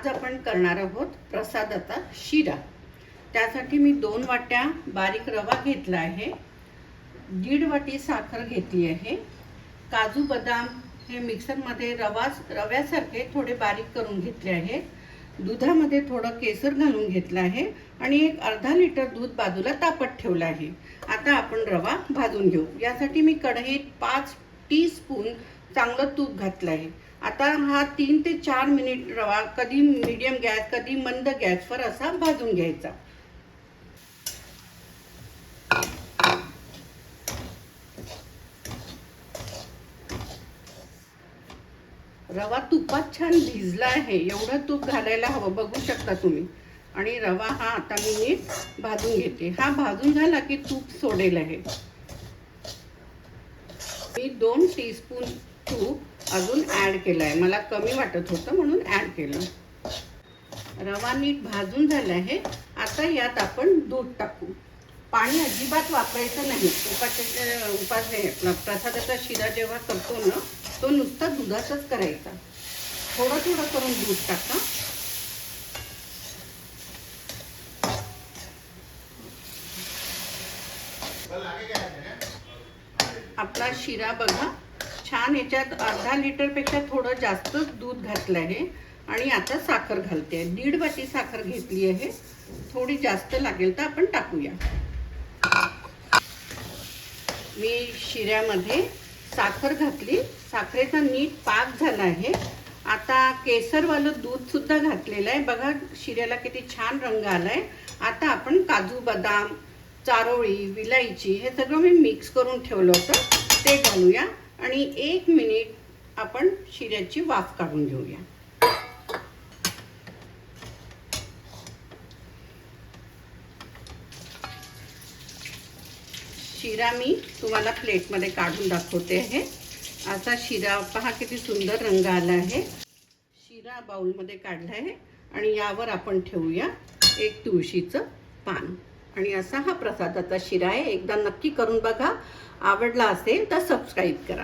आज आपण करणार आहोत प्रसादाचा शिरा। त्यासाठी मी 2 वाट्या बारीक रवा घेतला आहे, 1.5 वाटी साखर घेतली आहे, काजू बदाम हे मिक्सरमध्ये रव्यासारखे थोडे बारीक करून घेतले आहे, दुधामध्ये थोडं केसर घालून घेतलं आहे आणि एक अर्धा लिटर दूध बाजूला तापत ठेवलं आहे। आता आपण रवा भाजून घेऊ। यासाठी मी कढईत 5 टीस्पून चांगलं तूप घातलं आहे। आता हा 3 ते 4 मिनिट रवा कधी मीडियम गॅस कधी मंद गॅसवर असा भाजून घ्यायचा। रवा तुपात छान भिजला आहे, एवढं तूप घालायला हवं, बघू शकता तुम्ही। आणि रवा हा आता मी नीट भाजून घेते। हा भाजून झाला की तूप सोडेल आहे। मी 2 टीस्पून तूप अजून ॲड केलं आहे, मला कमी वाटत होतं म्हणून ॲड केलं। रवा नीट भाजून झाला आहे। आता यात आपण दूध टाकू। पाणी अजिबात वापरायचं नाही। प्रसादाचा शिरा जेव्हा करतो ना, तो नुसता दुधातच करायचा। थोडं थोडं करून दूध टाका। आपला शिरा बघा छान, याच्यात अर्धा लिटर पेक्षा थोडं जास्त दूध घातलं आहे आणि आता साखर घालते। 1.5 वाटी साखर घेतली आहे, थोडी जास्त लागेल तर आपण टाकूया। मी शिऱ्यामध्ये साखर घातली, साखरेचा नीट पाक झाला आहे। आता केसरवालं दूध सुद्धा घातलेलं आहे, बघा शिऱ्याला किती छान रंग आलाय। आता आपण काजू बदाम, चारोळी, विलायची हे सगळं मी मिक्स करून ठेवलं होतं ते घालूया आणि 1 मिनिट आपण शिऱ्याची वाफ काढून घेऊया। शिरा मी तुम्हाला प्लेटमध्ये काढून दाखवते आहे। असा शिरा पहा किती सुंदर रंग आला आहे। शिरा बाउलमध्ये काढला आहे आणि यावर आपण ठेवूया एक तुळशीचं पान। आणि असा हा प्रसादाचा शिरा आहे। एकदा नक्की करून बघा। आवडला असेल तर सबस्क्राईब करा।